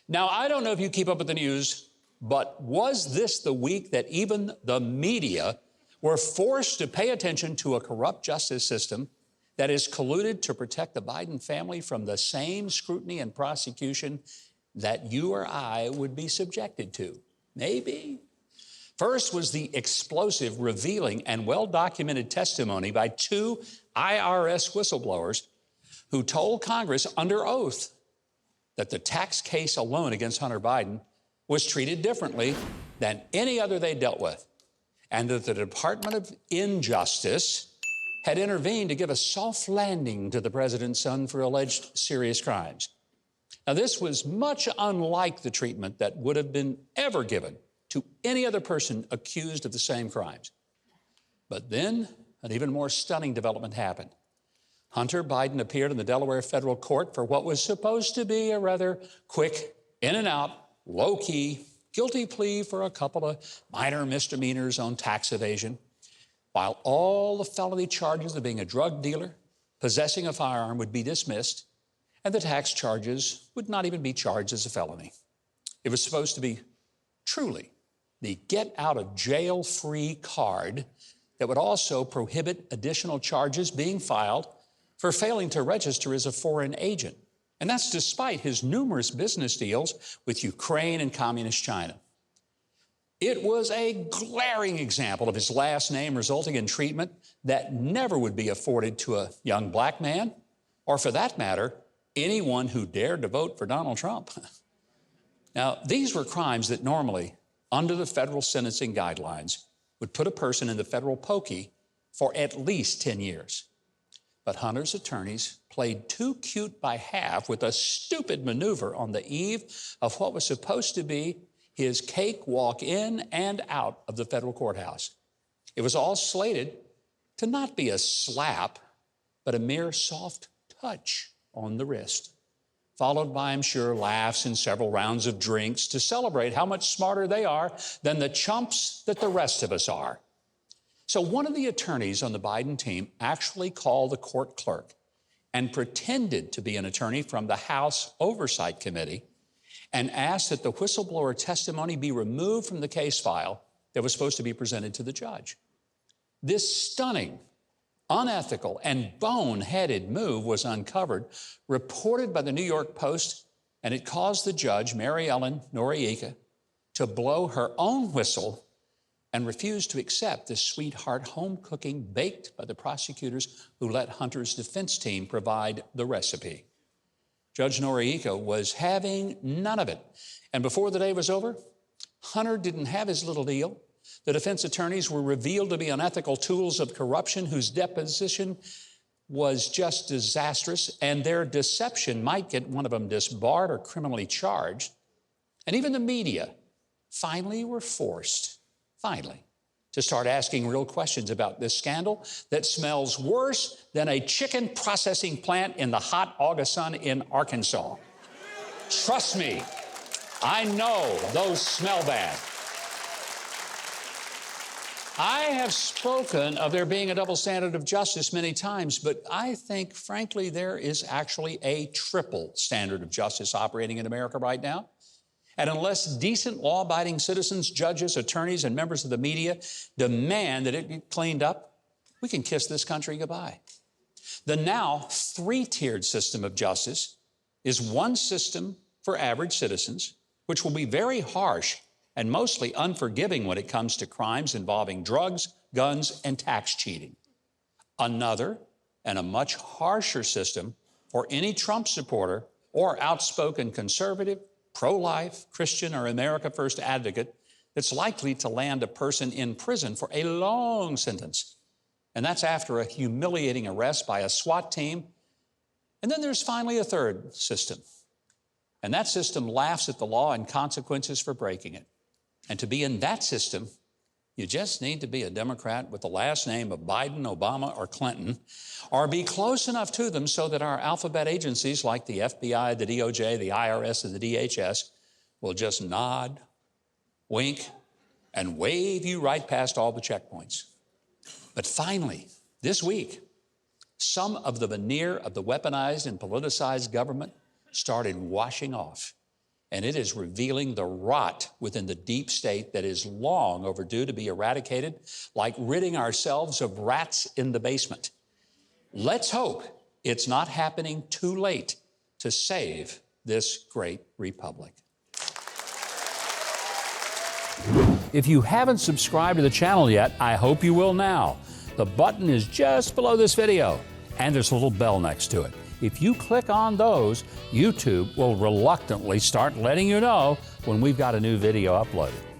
Now, I don't know if you keep up with the news, but was this the week that even the media were forced to pay attention to a corrupt justice system that is colluded to protect the Biden family from the same scrutiny and prosecution that you or I would be subjected to? Maybe. First was the explosive, revealing, and well-documented testimony by two IRS whistleblowers who told Congress under oath that the tax case alone against Hunter Biden was treated differently than any other they dealt with, and that the Department of Injustice had intervened to give a soft landing to the president's son for alleged serious crimes. Now, this was much unlike the treatment that would have been ever given to any other person accused of the same crimes. But then an even more stunning development happened. Hunter Biden appeared in the Delaware federal court for what was supposed to be a rather quick, in and out, low-key, guilty plea for a couple of minor misdemeanors on tax evasion, while all the felony charges of being a drug dealer, possessing a firearm would be dismissed, and the tax charges would not even be charged as a felony. It was supposed to be truly the get-out-of-jail-free card that would also prohibit additional charges being filed for failing to register as a foreign agent. And that's despite his numerous business deals with Ukraine and Communist China. It was a glaring example of his last name resulting in treatment that never would be afforded to a young black man, or for that matter, anyone who dared to vote for Donald Trump. Now, these were crimes that normally, under the federal sentencing guidelines, would put a person in the federal pokey for at least 10 years. But Hunter's attorneys played too cute by half with a stupid maneuver on the eve of what was supposed to be his cakewalk in and out of the federal courthouse. It was all slated to not be a slap, but a mere soft touch on the wrist, followed by, I'm sure, laughs and several rounds of drinks to celebrate how much smarter they are than the chumps that the rest of us are. So one of the attorneys on the Biden team actually called the court clerk and pretended to be an attorney from the House Oversight Committee and asked that the whistleblower testimony be removed from the case file that was supposed to be presented to the judge. This stunning, unethical, and boneheaded move was uncovered, reported by the New York Post, and it caused the judge, Mary Ellen Noriega, to blow her own whistle and refused to accept the sweetheart home cooking baked by the prosecutors who let Hunter's defense team provide the recipe. Judge Noriega was having none of it. And before the day was over, Hunter didn't have his little deal. The defense attorneys were revealed to be unethical tools of corruption whose deposition was just disastrous, and their deception might get one of them disbarred or criminally charged. And even the media finally were forced, to start asking real questions about this scandal that smells worse than a chicken processing plant in the hot August sun in Arkansas. Trust me, I know those smell bad. I have spoken of there being a double standard of justice many times, but I think, frankly, there is actually a triple standard of justice operating in America right now. And unless decent, law-abiding citizens, judges, attorneys, and members of the media demand that it get cleaned up, we can kiss this country goodbye. The now three-tiered system of justice is one system for average citizens, which will be very harsh and mostly unforgiving when it comes to crimes involving drugs, guns, and tax cheating. Another, and a much harsher system for any Trump supporter or outspoken conservative, pro-life, Christian, or America First advocate that's likely to land a person in prison for a long sentence. And that's after a humiliating arrest by a SWAT team. And then there's finally a third system. And that system laughs at the law and consequences for breaking it. And to be in that system, you just need to be a Democrat with the last name of Biden, Obama, or Clinton, or be close enough to them so that our alphabet agencies like the FBI, the DOJ, the IRS, and the DHS will just nod, wink, and wave you right past all the checkpoints. But finally, this week, some of the veneer of the weaponized and politicized government started washing off. and it is revealing the rot within the deep state that is long overdue to be eradicated, like ridding ourselves of rats in the basement. Let's hope it's not happening too late to save this great republic. If you haven't subscribed to the channel yet, I hope you will now. The button is just below this video, and there's a little bell next to it. If you click on those, YouTube will reluctantly start letting you know when we've got a new video uploaded.